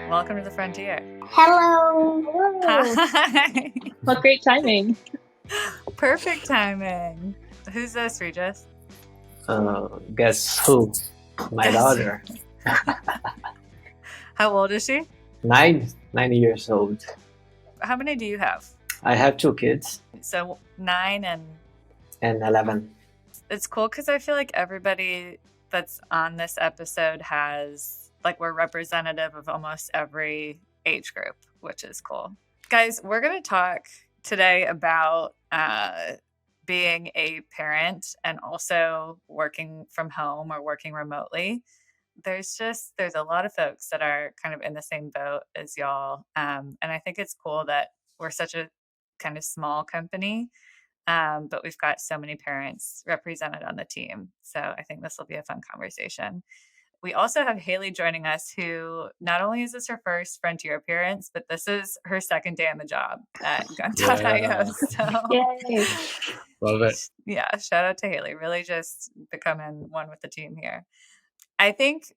Welcome to the frontier. Hello. Hi. What great timing. Perfect timing. Who's this, Regis? Guess who? My daughter. How old is she? 9 years old. How many do you have? I have 2 kids. So 9 and 11. It's cool because I feel like everybody that's on this episode has, like, we're representative of almost every age group, which is cool. Guys, we're going to talk today about being a parent and also working from home or working remotely. There's a lot of folks that are kind of in the same boat as y'all. And I think it's cool that we're such a kind of small company, but we've got so many parents represented on the team. So I think this will be a fun conversation. We also have Haley joining us, who not only is this her first Frontier appearance, but this is her second day on the job at Gun.io. So, Yay. Love it. Yeah, shout out to Haley. Really just becoming one with the team here. I think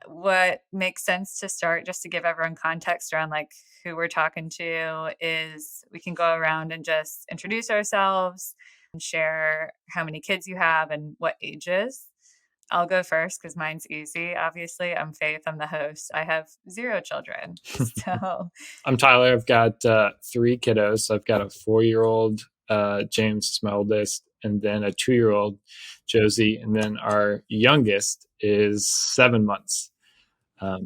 what makes sense to start, just to give everyone context around like who we're talking to, is we can go around and just introduce ourselves and share how many kids you have and what ages. I'll go first because mine's easy. Obviously, I'm Faith. I'm the host. I have 0 children. So I'm Tyler. I've got 3 kiddos. I've got a 4-year-old, James is my oldest, and then a 2-year-old, Josie, and then our youngest is 7 months.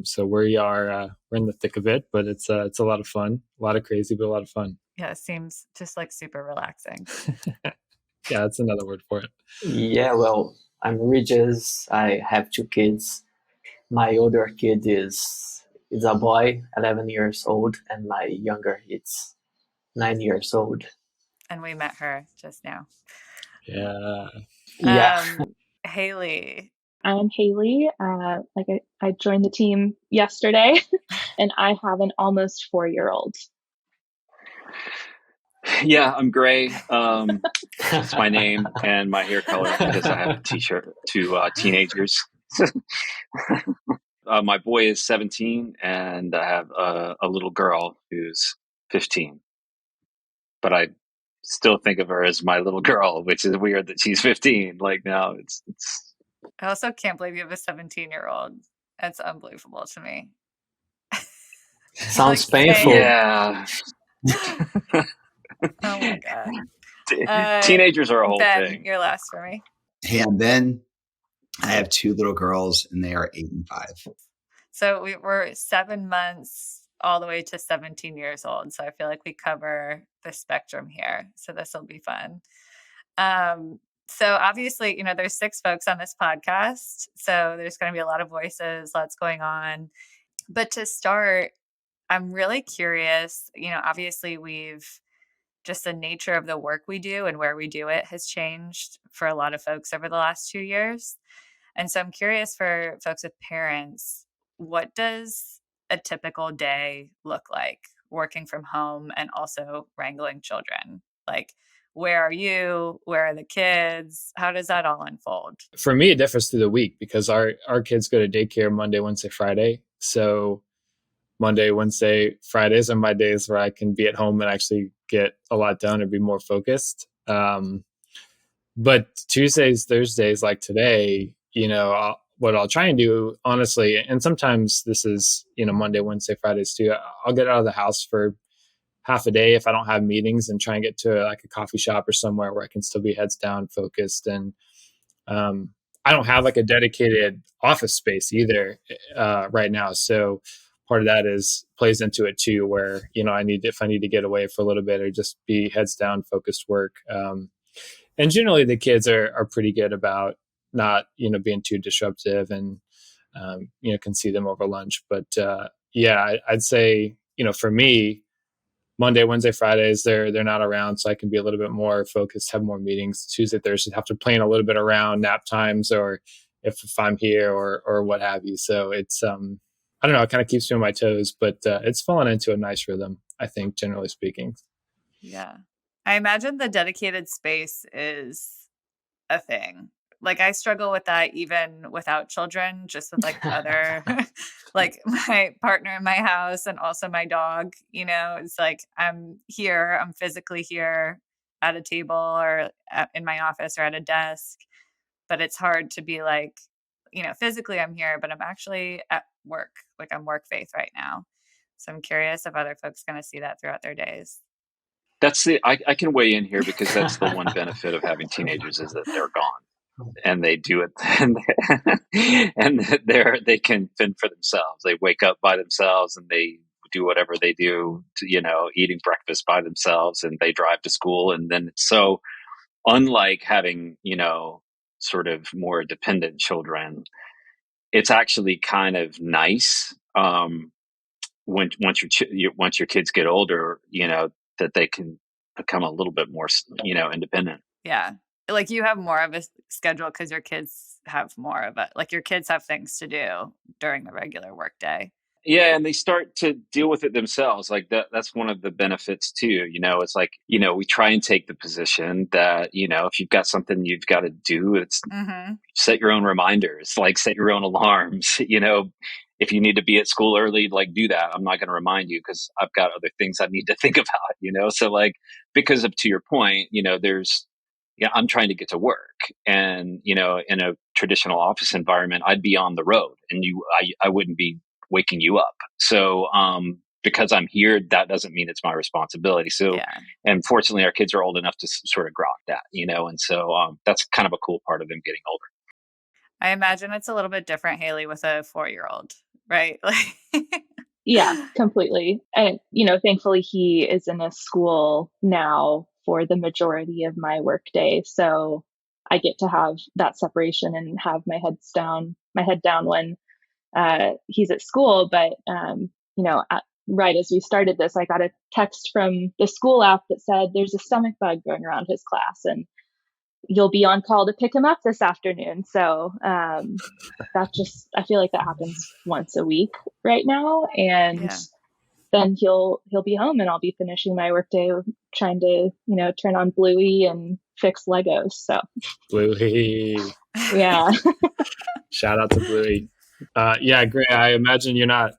So we are we're in the thick of it, but it's a lot of fun, a lot of crazy, but a lot of fun. Yeah, it seems just like super relaxing. Yeah, that's another word for it. Yeah, well, I'm Regis. I have 2 kids. My older kid is a boy, 11 years old, and my younger is 9 years old. And we met her just now. Yeah. Haley. I'm Haley. I joined the team yesterday, and I have an almost 4-year-old. Yeah, I'm Gray. That's my name and my hair color because I have a t-shirt to teenagers. My boy is 17, and I have a little girl who's 15. But I still think of her as my little girl, which is weird that she's 15. Like now, it's. I also can't believe you have a 17-year-old. That's unbelievable to me. Sounds Like, painful. Yeah. Oh my God. Teenagers are a whole Ben, thing. you're last for me. Hey, I'm Ben. I have 2 little girls, and they are 8 and 5. So we're 7 months all the way to 17 years old. So I feel like we cover the spectrum here. So this will be fun. So obviously, there's 6 folks on this podcast. So there's going to be a lot of voices, lots going on. But to start, I'm really curious, obviously just the nature of the work we do and where we do it has changed for a lot of folks over the last 2 years. And so I'm curious for folks with parents, what does a typical day look like working from home and also wrangling children? Like, where are you? Where are the kids? How does that all unfold? For me, it differs through the week because our kids go to daycare Monday, Wednesday, Friday. So Monday, Wednesday, Fridays are my days where I can be at home and actually get a lot done or be more focused. But Tuesdays, Thursdays, like today, what I'll try and do, honestly, and sometimes this is, Monday, Wednesday, Fridays too, I'll get out of the house for half a day if I don't have meetings and try and get to like a coffee shop or somewhere where I can still be heads down, focused. And I don't have like a dedicated office space either right now. So part of that plays into it too, where, if I need to get away for a little bit or just be heads down, focused work. And generally the kids are pretty good about not, being too disruptive and, can see them over lunch. But I'd say, for me, Monday, Wednesday, Fridays, they're not around, so I can be a little bit more focused, have more meetings. Tuesday, Thursday, have to plan a little bit around nap times or if I'm here or what have you. So it's, I don't know, it kind of keeps me on my toes, but it's fallen into a nice rhythm, I think, generally speaking. Yeah. I imagine the dedicated space is a thing. Like I struggle with that even without children, just with like other, like my partner in my house and also my dog, it's like I'm here, I'm physically here at a table or in my office or at a desk, but it's hard to be like, physically I'm here, but I'm actually at work. Like I'm work faith right now. So I'm curious if other folks going to see that throughout their days. I can weigh in here because that's the one benefit of having teenagers is that they're gone and they do it and they can fend for themselves. They wake up by themselves and they do whatever they do to, eating breakfast by themselves, and they drive to school. And then it's so unlike having, sort of more dependent children, it's actually kind of nice. Once your kids get older, that they can become a little bit more, independent. Yeah. Like you have more of a schedule because your kids have more of it. Like your kids have things to do during the regular workday. Yeah, and they start to deal with it themselves. Like that's one of the benefits too. It's like, we try and take the position that, if you've got something you've got to do, it's set your own reminders, like set your own alarms, if you need to be at school early, like do that. I'm not going to remind you because I've got other things I need to think about, so like, because to your point, I'm trying to get to work, and, in a traditional office environment, I'd be on the road and I wouldn't be waking you up. So, because I'm here, that doesn't mean it's my responsibility. So, and fortunately our kids are old enough to sort of grok that, and so, that's kind of a cool part of them getting older. I imagine it's a little bit different, Haley, with a 4-year-old, right? Yeah, completely. And, thankfully he is in a school now for the majority of my workday. So I get to have that separation and have my head down when he's at school. But, right as we started this, I got a text from the school app that said there's a stomach bug going around his class and you'll be on call to pick him up this afternoon. So I feel like that happens once a week right now. And then he'll be home and I'll be finishing my workday trying to, turn on Bluey and fix Legos. So Bluey. Yeah. Shout out to Bluey. Yeah, great. I imagine you're not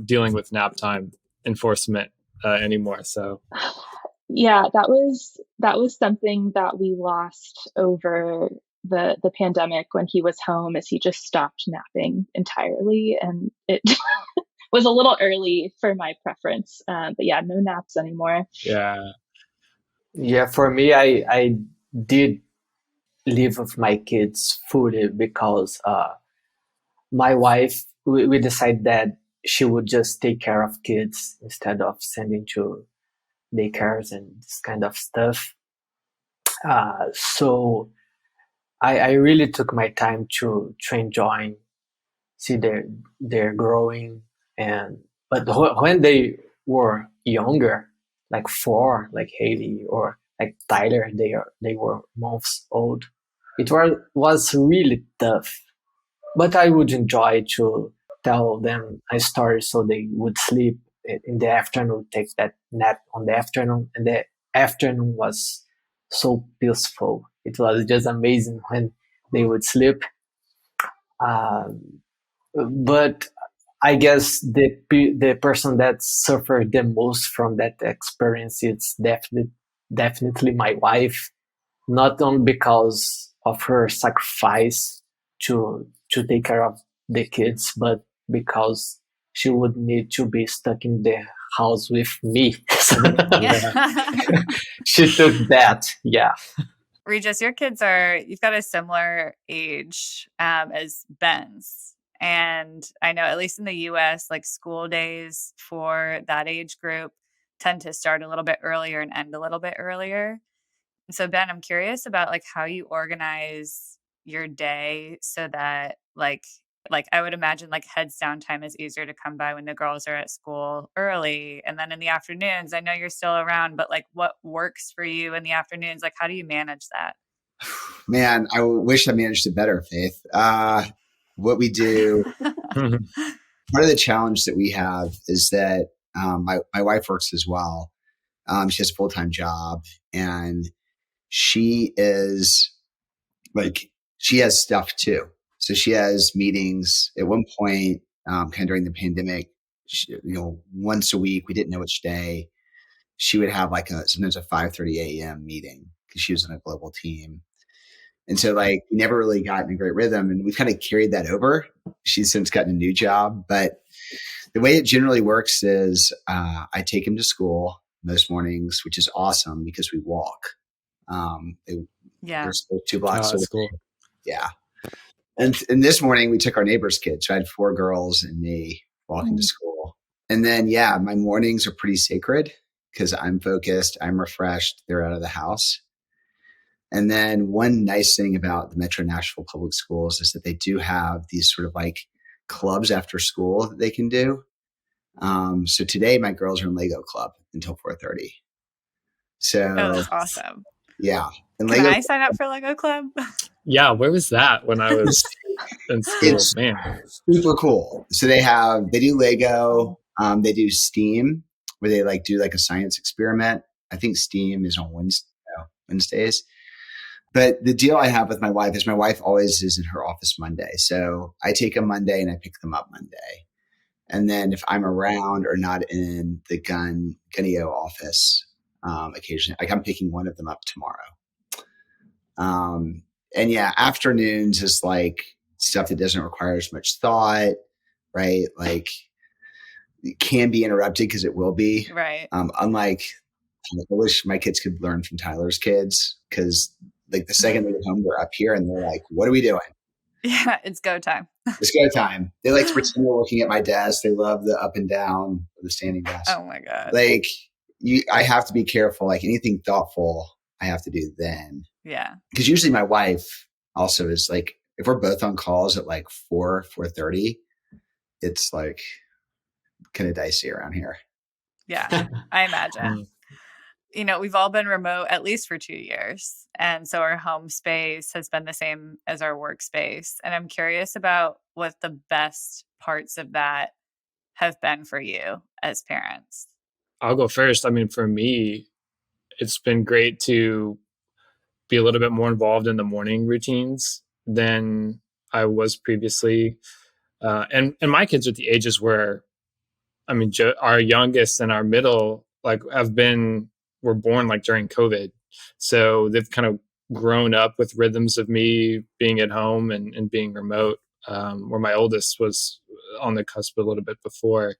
dealing with nap time enforcement anymore. So yeah, that was something that we lost over the pandemic when he was home, as he just stopped napping entirely, and it was a little early for my preference. But yeah, no naps anymore. Yeah, for me, I did live with my kids fully because my wife, we decided that she would just take care of kids instead of sending to daycares and this kind of stuff. So I really took my time to enjoy, see they're growing, but when they were younger, like 4, like Haley or like Tyler, they were months old. It was really tough, but I would enjoy to tell them a story so they would sleep in the afternoon, take that nap on the afternoon, and the afternoon was so peaceful. It was just amazing when they would sleep. But I guess the person that suffered the most from that experience is definitely my wife. Not only because of her sacrifice to take care of the kids, but because she would need to be stuck in the house with me. So she took that. Yeah. Regis, you've got a similar age as Ben's. And I know, at least in the US, like school days for that age group tend to start a little bit earlier and end a little bit earlier. So Ben, I'm curious about like how you organize your day so that like I would imagine like heads down time is easier to come by when the girls are at school early. And then in the afternoons, I know you're still around, but like what works for you in the afternoons? Like how do you manage that? Man, I wish I managed it better, Faith. What we do, part of the challenge that we have is that my wife works as well. She has a full-time job, and she is like she has stuff too. So she has meetings at one point, kind of during the pandemic, once a week, we didn't know which day, she would have like sometimes a 5:30 a.m. meeting because she was in a global team. And so like we never really got in a great rhythm, and we've kind of carried that over. She's since gotten a new job, but the way it generally works is I take him to school most mornings, which is awesome because we walk. Yeah. We're 2 blocks away. That's cool. Yeah. And this morning we took our neighbor's kids. So I had 4 girls and me walking to school. And then, yeah, my mornings are pretty sacred because I'm focused, I'm refreshed, they're out of the house. And then one nice thing about the Metro Nashville Public Schools is that they do have these sort of like clubs after school that they can do. So today my girls are in Lego Club until 4:30. So that's awesome. Yeah. And Can Lego I sign up for Lego Club? Yeah, where was that when I was in school? It's Man, super cool. So they do Lego, they do STEAM, where they like do like a science experiment. I think STEAM is on Wednesdays. But the deal I have with my wife is my wife always is in her office Monday. So I take them Monday and I pick them up Monday. And then if I'm around or not in the Gunio office, occasionally, like I'm picking one of them up tomorrow. And yeah, afternoons is like stuff that doesn't require as much thought, right? Like it can be interrupted because it will be. Right. Unlike, I wish my kids could learn from Tyler's kids because like the second they get home, they're up here and they're like, what are we doing? Yeah, it's go time. It's go time. They like to pretend they're looking at my desk. They love the up and down, the standing desk. Oh my God. Like I have to be careful. Like anything thoughtful, I have to do then. Yeah. Because usually my wife also is like, if we're both on calls at like 4:30, it's like kind of dicey around here. Yeah, I imagine. We've all been remote at least for 2 years. And so our home space has been the same as our workspace. And I'm curious about what the best parts of that have been for you as parents. I'll go first. I mean, for me, it's been great to be a little bit more involved in the morning routines than I was previously. And my kids are at the ages where, I mean, our youngest and our middle, like were born like during COVID. So they've kind of grown up with rhythms of me being at home and being remote, where my oldest was on the cusp a little bit before.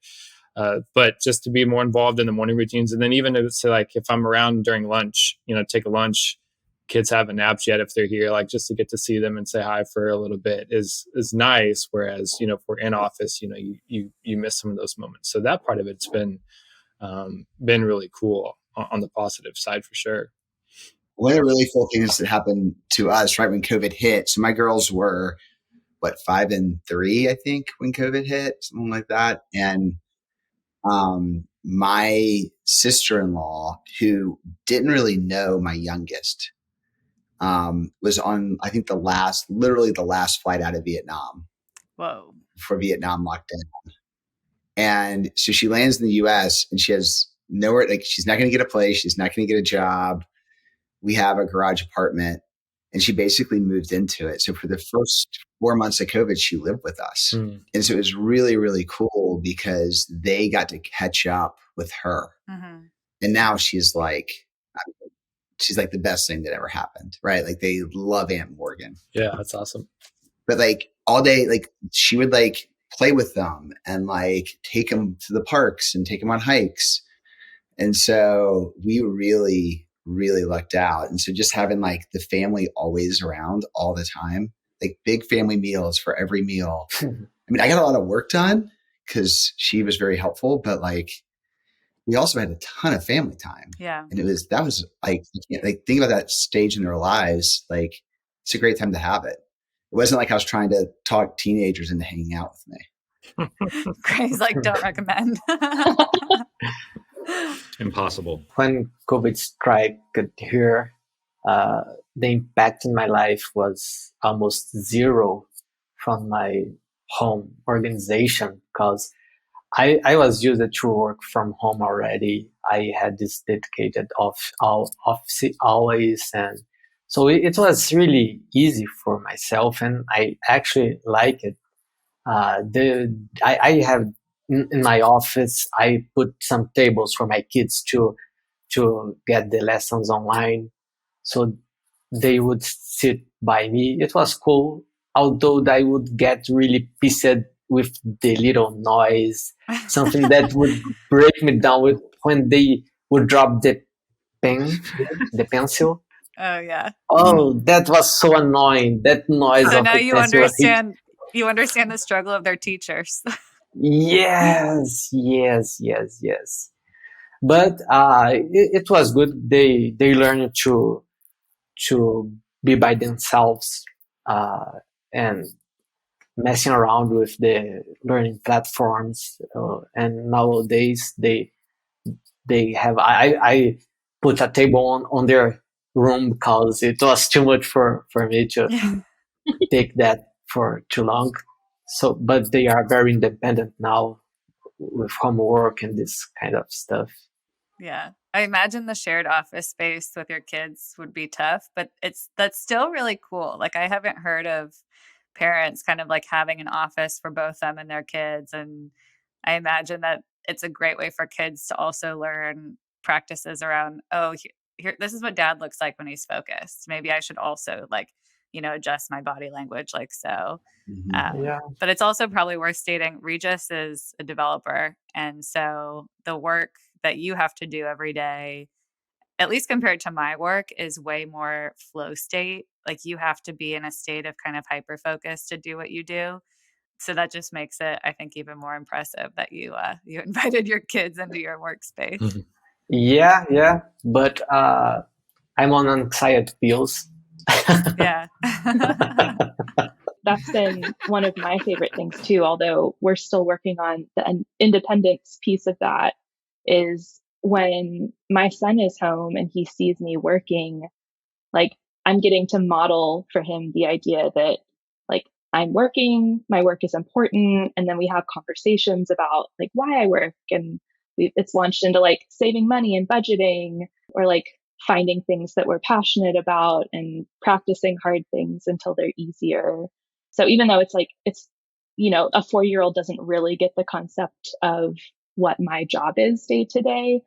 But just to be more involved in the morning routines. And then even to say, like, if I'm around during lunch, take a lunch, kids haven't napped yet if they're here, like just to get to see them and say hi for a little bit is nice. Whereas, if we're in office, you miss some of those moments. So that part of it's been really cool on the positive side for sure. One of the really cool things that happened to us right when COVID hit. So my girls were 5 and 3, I think, when COVID hit, something like that. And my sister-in-law, who didn't really know my youngest, was on, I think, literally the last flight out of Vietnam. Whoa. For Vietnam lockdown. And so she lands in the US and she has nowhere, like she's not going to get a place. She's not going to get a job. We have a garage apartment and she basically moved into it. So for the first 4 months of COVID, she lived with us. And so it was really, really cool because they got to catch up with her. Mm-hmm. And now she's like the best thing that ever happened, right? Like they love Aunt Morgan. Yeah, that's awesome. But like all day, like she would like play with them and like take them to the parks and take them on hikes. And so we really, really lucked out. And so just having like the family always around all the time, like big family meals for every meal. I mean, I got a lot of work done because she was very helpful, but like we also had a ton of family time. Yeah. And that was like think about that stage in their lives. Like it's a great time to have it. It wasn't like I was trying to talk teenagers into hanging out with me. Gray's like, don't recommend. Impossible. When COVID struck here, the impact in my life was almost zero from my home organization because I was used to work from home already. I had this dedicated office always, and So it was really easy for myself, and I actually like it. I have in my office, I put some tables for my kids to get the lessons online. So they would sit by me. It was cool, although I would get really pissed with the little noise, something that would break me down with when they would drop the pen, the pencil. Oh yeah. Oh, that was so annoying. That noise So of now the pencil. you understand the struggle of their teachers. Yes, yes, yes, yes. But it was good. They learned to be by themselves and messing around with the learning platforms. And nowadays they have. I put a table on their room because it was too much for me to Yeah. take that for too long. So, but they are very independent now with homework and this kind of stuff. Yeah. I imagine the shared office space with your kids would be tough, but that's still really cool. Like I haven't heard of parents kind of like having an office for both them and their kids. And I imagine that it's a great way for kids to also learn practices around, oh, here this is what dad looks like when he's focused. Maybe I should also like, adjust my body language like so. Yeah. But it's also probably worth stating Regis is a developer. And so the work that you have to do every day, at least compared to my work, is way more flow state. Like you have to be in a state of kind of hyper focus to do what you do. So that just makes it, I think, even more impressive that you invited your kids into your workspace. Yeah, yeah. But I'm on anxiety pills. Yeah. That's been one of my favorite things too, although we're still working on the independence piece of that, is when my son is home and he sees me working, like I'm getting to model for him the idea that like I'm working, my work is important, and then we have conversations about like why I work, and it's launched into like saving money and budgeting, or like finding things that we're passionate about and practicing hard things until they're easier. So even though it's a 4-year-old doesn't really get the concept of what my job is day to day,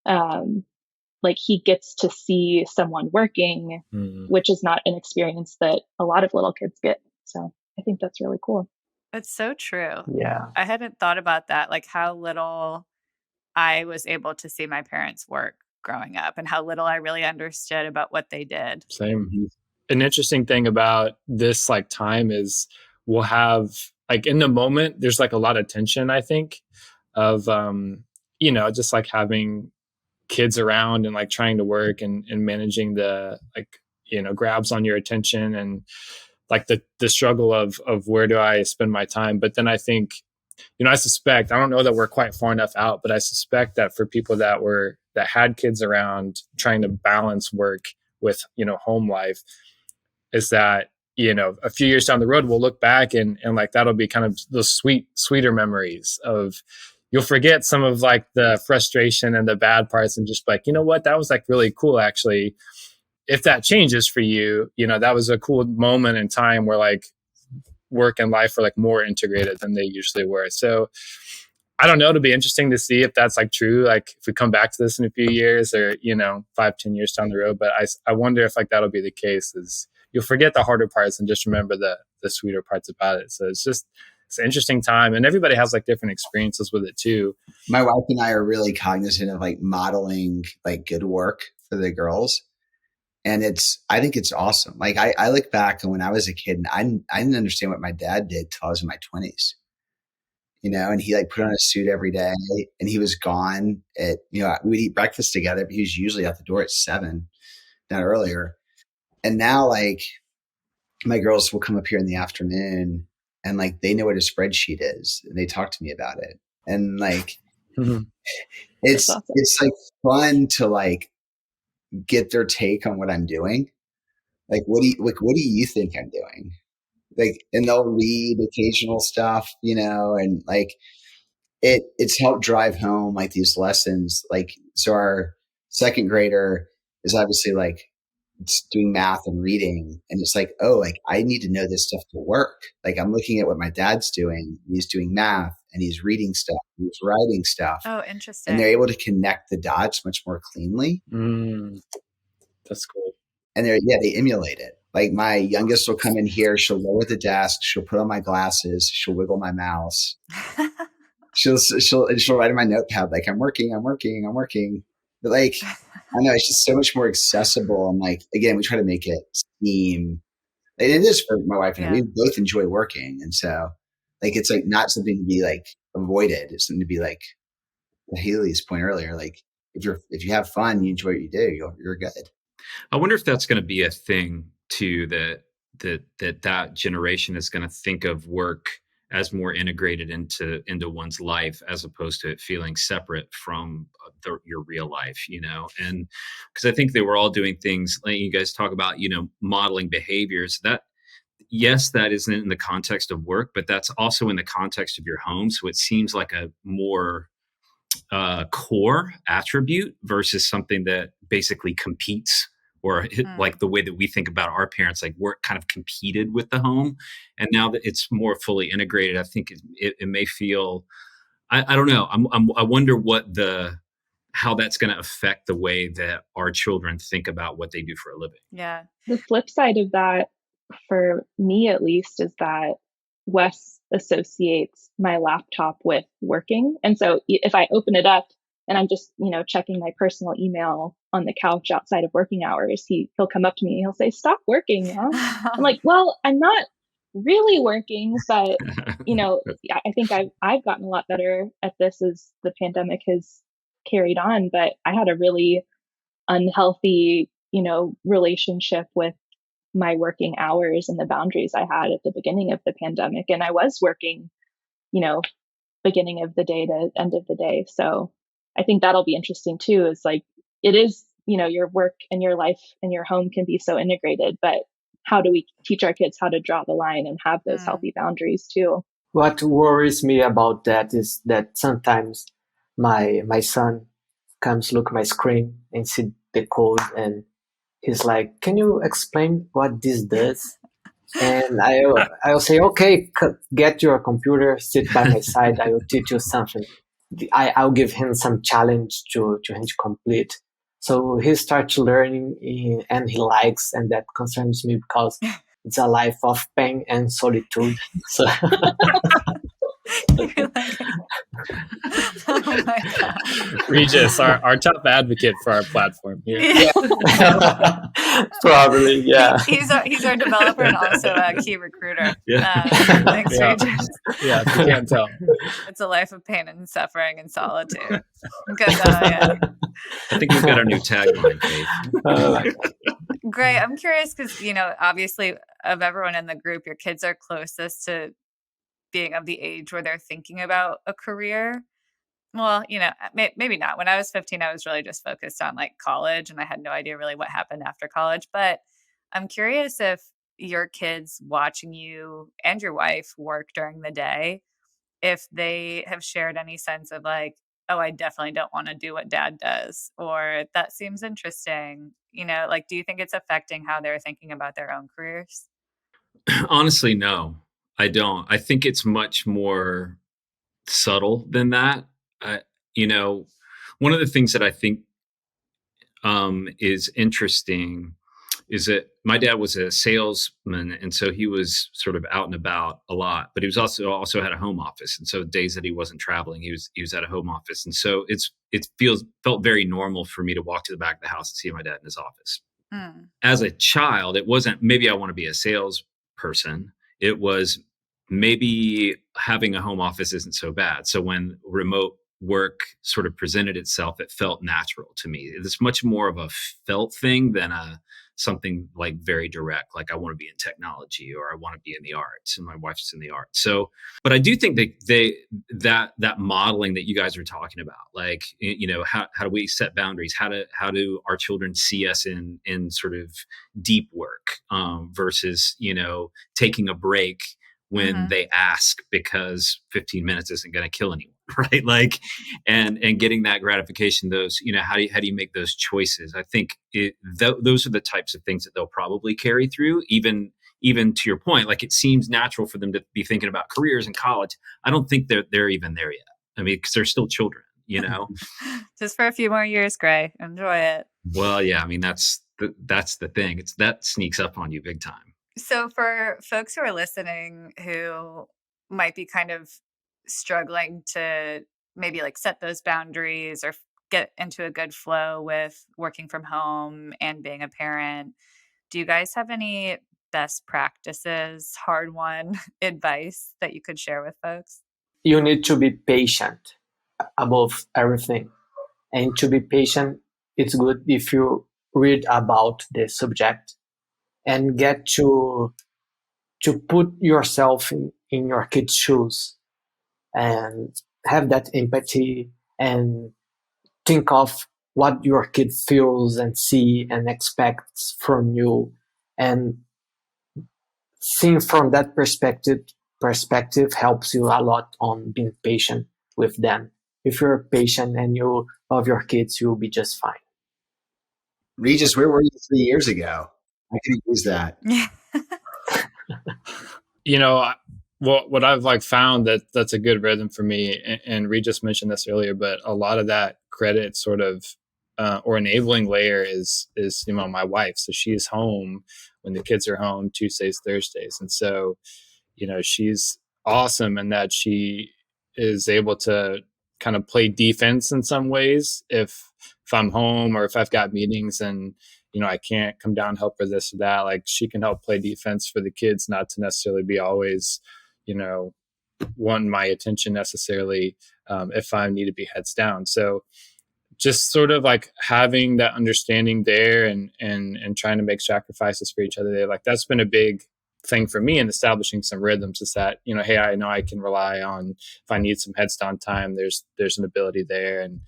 like he gets to see someone working, which is not an experience that a lot of little kids get. So I think that's really cool. That's so true. Yeah. I hadn't thought about that, like how little I was able to see my parents work growing up and how little I really understood about what they did. Same. An interesting thing about this like time is we'll have like in the moment, there's like a lot of tension, I think, of just like having kids around and like trying to work and managing the like, grabs on your attention and like the struggle of where do I spend my time. But then I think, I suspect, I don't know that we're quite far enough out, but I suspect that for people that had kids around trying to balance work with, home life, is that, a few years down the road, we'll look back and like, that'll be kind of those sweeter memories of, you'll forget some of like the frustration and the bad parts and just like, you know what, that was like really cool. Actually, if that changes for you, that was a cool moment in time where like work and life are like more integrated than they usually were. So I don't know, it'll be interesting to see if that's like true. Like if we come back to this in a few years or, 5-10 years down the road, but I wonder if like that'll be the case is you'll forget the harder parts and just remember the sweeter parts about it. So it's an interesting time and everybody has like different experiences with it too. My wife and I are really cognizant of like modeling like good work for the girls. And I think it's awesome. Like I look back and when I was a kid and I didn't understand what my dad did till I was in my 20s, and he like put on a suit every day and he was gone at, we'd eat breakfast together, but he was usually out the door at 7, not earlier. And now like my girls will come up here in the afternoon and like, they know what a spreadsheet is and they talk to me about it. And like, it's awesome. It's like fun to like get their take on what I'm doing. Like, what do you think I'm doing? Like, and they'll read occasional stuff, and like it's helped drive home like these lessons. Like, so our second grader is obviously like doing math and reading. And it's like, oh, like I need to know this stuff to work. Like I'm looking at what my dad's doing. He's doing math and he's reading stuff. He's writing stuff. Oh, And interesting. they're able to connect the dots much more cleanly. That's cool. And they emulate it. Like my youngest will come in here. She'll lower the desk. She'll put on my glasses. She'll wiggle my mouse. She'll write in my notepad, like, I'm working. But like, I know it's just so much more accessible. And like, again, we try to make it seem, and it is for my wife and I, we both enjoy working. And so like, it's like not something to be like avoided. It's something to be like Haley's point earlier. Like if you have fun, you enjoy what you do, you're good. I wonder if that's going to be a thing too, that generation is going to think of work as more integrated into one's life, as opposed to it feeling separate from your real life, and because I think they were all doing things like you guys talk about, modeling behaviors that, yes, that isn't in the context of work, but that's also in the context of your home. So it seems like a more core attribute versus something that basically competes, or like the way that we think about our parents, like work kind of competed with the home. And now that it's more fully integrated, I think it may feel, I don't know. I wonder how that's going to affect the way that our children think about what they do for a living. Yeah. The flip side of that, for me at least, is that Wes associates my laptop with working. And so if I open it up and I'm just, checking my personal email on the couch outside of working hours, he'll come up to me and he'll say, "Stop working, huh?" I'm like, well, I'm not really working, but I think I've gotten a lot better at this as the pandemic has carried on. But I had a really unhealthy, relationship with my working hours and the boundaries I had at the beginning of the pandemic. And I was working, beginning of the day to end of the day. So I think that'll be interesting too, is like, it is, your work and your life and your home can be so integrated, but how do we teach our kids how to draw the line and have those healthy boundaries too? What worries me about that is that sometimes my son comes look my screen and see the code, and he's like, "Can you explain what this does?" And I'll say, "Okay, get your computer, sit by my side. I will teach you something." I'll give him some challenge to him to complete. So he starts learning, and he likes, and that concerns me because it's a life of pain and solitude. So Oh my God. Regis, our top advocate for our platform here. Yeah. Probably, yeah. He's our developer and also a key recruiter. Thanks, Yeah. Regis. Yeah, if you can't tell. It's a life of pain and suffering and solitude. Because, yeah. I think we've got our new tagline, Faith. Gray, I'm curious because, obviously of everyone in the group, your kids are closest to being of the age where they're thinking about a career. Well, maybe not. When I was 15, I was really just focused on like college, and I had no idea really what happened after college. But I'm curious if your kids watching you and your wife work during the day, if they have shared any sense of like, oh, I definitely don't want to do what dad does, or that seems interesting. Like, do you think it's affecting how they're thinking about their own careers? Honestly, no, I don't. I think it's much more subtle than that. One of the things that I think is interesting is that my dad was a salesman, and so he was sort of out and about a lot. But he was also had a home office, and so days that he wasn't traveling, he was at a home office, and so it felt very normal for me to walk to the back of the house and see my dad in his office. As a child, it wasn't maybe I want to be a salesperson. It was maybe having a home office isn't so bad. So when remote work sort of presented itself, it felt natural to me. It's much more of a felt thing than something like very direct, like I want to be in technology or I want to be in the arts, and my wife's in the arts. So, but I do think that modeling that you guys are talking about, like, how do we set boundaries? How do our children see us in sort of deep work versus, taking a break when they ask, because 15 minutes isn't going to kill anyone, right? Like, and getting that gratification, those, how do you make those choices? I think those are the types of things that they'll probably carry through, even to your point. Like, it seems natural for them to be thinking about careers in college. I don't think they're even there yet. I mean, because they're still children, Just for a few more years, Gray. Enjoy it. Well, yeah, I mean, that's the thing. That sneaks up on you big time. So for folks who are listening who might be kind of struggling to maybe like set those boundaries or get into a good flow with working from home and being a parent, do you guys have any best practices, hard-won advice that you could share with folks? You need to be patient above everything. And to be patient, it's good if you read about the subject and get to put yourself in your kid's shoes and have that empathy and think of what your kid feels and see and expects from you, and think from that perspective helps you a lot on being patient with them. If you're patient and you love your kids, you'll be just fine. Regis, where were you 3 years ago? I could use that. What I've found that's a good rhythm for me, and Regis mentioned this earlier, but a lot of that credit sort of or enabling layer is my wife. So she's home when the kids are home Tuesdays, Thursdays, and so she's awesome in that she is able to kind of play defense in some ways if I'm home or if I've got meetings and I can't come down and help her this or that. Like, she can help play defense for the kids, not to necessarily be always wanting my attention necessarily if I need to be heads down. So just sort of like having that understanding there and trying to make sacrifices for each other there. Like, that's been a big thing for me in establishing some rhythms, is that, hey, I know I can rely on, if I need some heads down time, there's an ability there. And,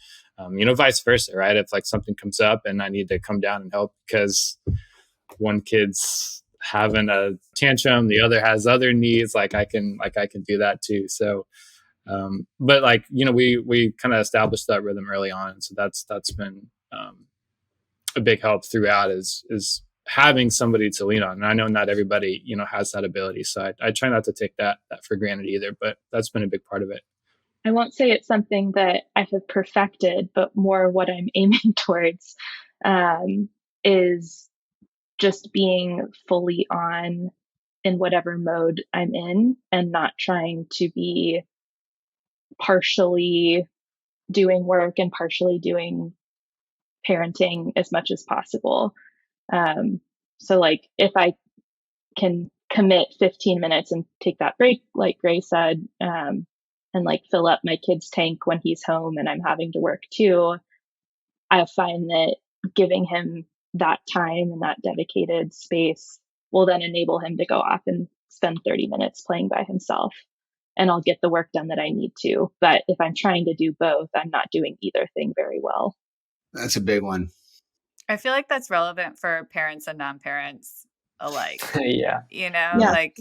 vice versa, right? If like something comes up and I need to come down and help because one kid's having a tantrum, the other has other needs, like I can do that too. So, but like, we kind of established that rhythm early on. So that's been a big help throughout is having somebody to lean on. And I know not everybody, has that ability. So I try not to take that for granted either, but that's been a big part of it. I won't say it's something that I have perfected, but more what I'm aiming towards is just being fully on in whatever mode I'm in and not trying to be partially doing work and partially doing parenting as much as possible. So like if I can commit 15 minutes and take that break, like Gray said, and like fill up my kid's tank when he's home and I'm having to work too, I find that giving him that time and that dedicated space will then enable him to go off and spend 30 minutes playing by himself. And I'll get the work done that I need to. But if I'm trying to do both, I'm not doing either thing very well. That's a big one. I feel like that's relevant for parents and non-parents alike. Yeah. Like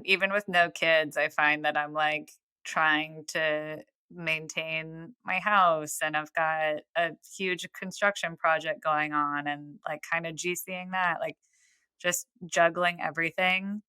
even with no kids, I find that I'm like trying to maintain my house and I've got a huge construction project going on and like kind of GCing that, like just juggling everything.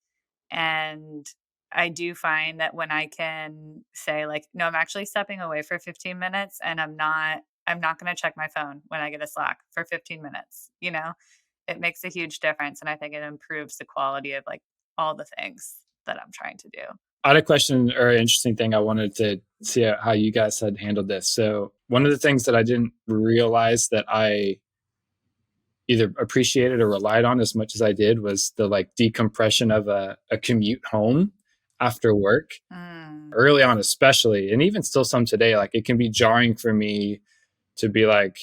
And I do find that when I can say like, no, I'm actually stepping away for 15 minutes and I'm not going to check my phone when I get a Slack for 15 minutes, it makes a huge difference. And I think it improves the quality of like all the things that I'm trying to do. I had a question or an interesting thing. I wanted to see how you guys had handled this. So one of the things that I didn't realize that I either appreciated or relied on as much as I did was the like decompression of a commute home after work. Early on, especially, and even still some today, like it can be jarring for me to be like,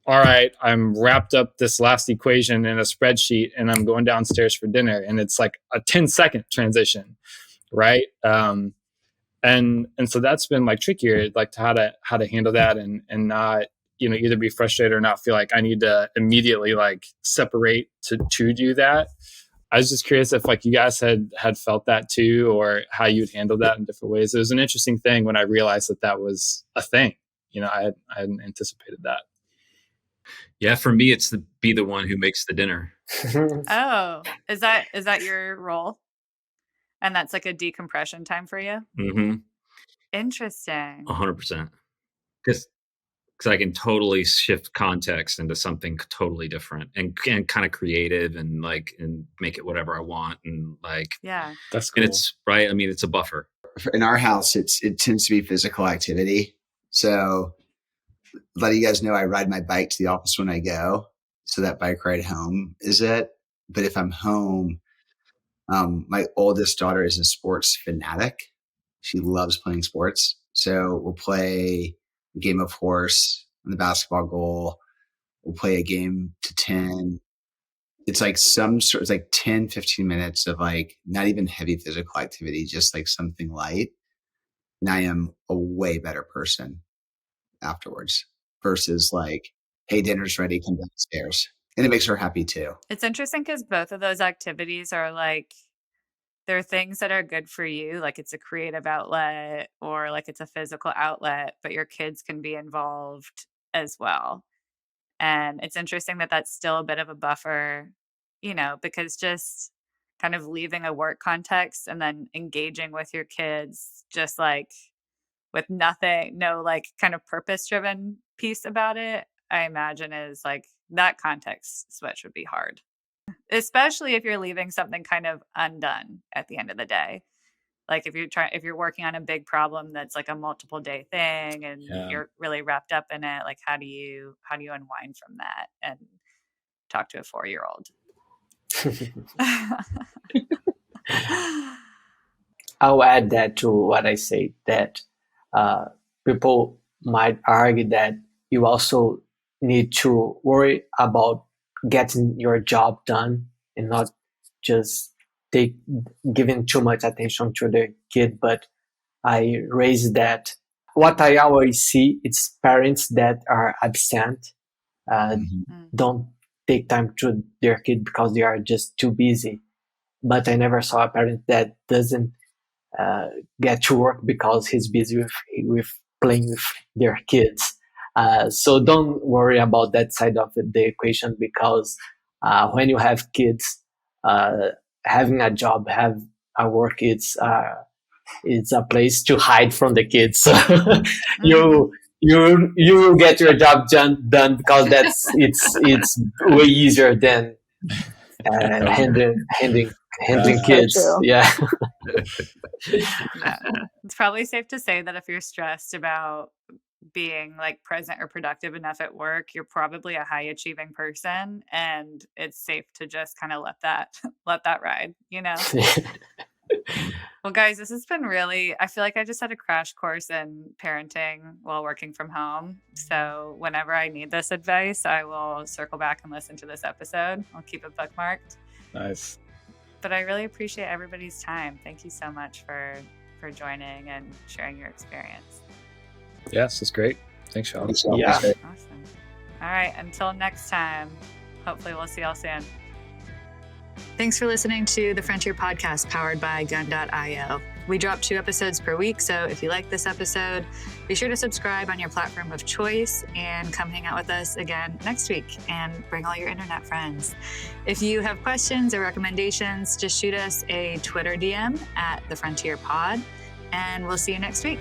all right, I'm wrapped up this last equation in a spreadsheet and I'm going downstairs for dinner. And it's like a 10-second transition. Right. And so that's been like trickier, like how to handle that and not, either be frustrated or not feel like I need to immediately like separate to do that. I was just curious if like you guys had felt that too, or how you'd handle that in different ways. It was an interesting thing when I realized that was a thing. I hadn't anticipated that. Yeah, for me, it's be the one who makes the dinner. Oh, is that your role? And that's like a decompression time for you? Mm-hmm. Interesting. 100%. Because I can totally shift context into something totally different and kind of creative and make it whatever I want and yeah, that's cool. And it's right. I mean, it's a buffer. In our house, it tends to be physical activity. So letting you guys know, I ride my bike to the office when I go. So that bike ride home is it. But if I'm home, my oldest daughter is a sports fanatic. She loves playing sports. So we'll play a game of horse on the basketball goal. We'll play a game to 10. It's like it's like 10, 15 minutes of like not even heavy physical activity, just like something light. And I am a way better person afterwards versus like, hey, dinner's ready, come downstairs. And it makes her happy too. It's interesting because both of those activities are like, they're things that are good for you. Like it's a creative outlet or like it's a physical outlet, but your kids can be involved as well. And it's interesting that that's still a bit of a buffer, because just kind of leaving a work context and then engaging with your kids, just like with nothing, no like kind of purpose driven piece about it, I imagine is like that context switch would be hard, especially if you're leaving something kind of undone at the end of the day. Like if you're working on a big problem that's like a multiple day thing and you're really wrapped up in it, like how do you unwind from that and talk to a 4-year-old? I'll add that to what I say, that people might argue that you also need to worry about getting your job done and not just giving too much attention to the kid. But I raise that what I always see is parents that are absent, don't take time to their kid because they are just too busy. But I never saw a parent that doesn't get to work because he's busy with playing with their kids. So don't worry about that side of the equation, because when you have kids, having a job, have a work, it's a place to hide from the kids. So you will get your job done because it's way easier than handling kids. So yeah. It's probably safe to say that if you're stressed about being like present or productive enough at work, you're probably a high achieving person, and it's safe to just kind of let that ride, Well, guys, this has been really, I feel like I just had a crash course in parenting while working from home. So whenever I need this advice, I will circle back and listen to this episode. I'll keep it bookmarked. Nice. But I really appreciate everybody's time. Thank you so much for joining and sharing your experience. Yes, it's great. Thanks, Sean. Yeah. Awesome. All right. Until next time, hopefully we'll see y'all soon. Thanks for listening to the Frontier Podcast powered by Gun.io. We drop 2 episodes per week, so if you like this episode, be sure to subscribe on your platform of choice and come hang out with us again next week and bring all your internet friends. If you have questions or recommendations, just shoot us a Twitter DM at The Frontier Pod, and we'll see you next week.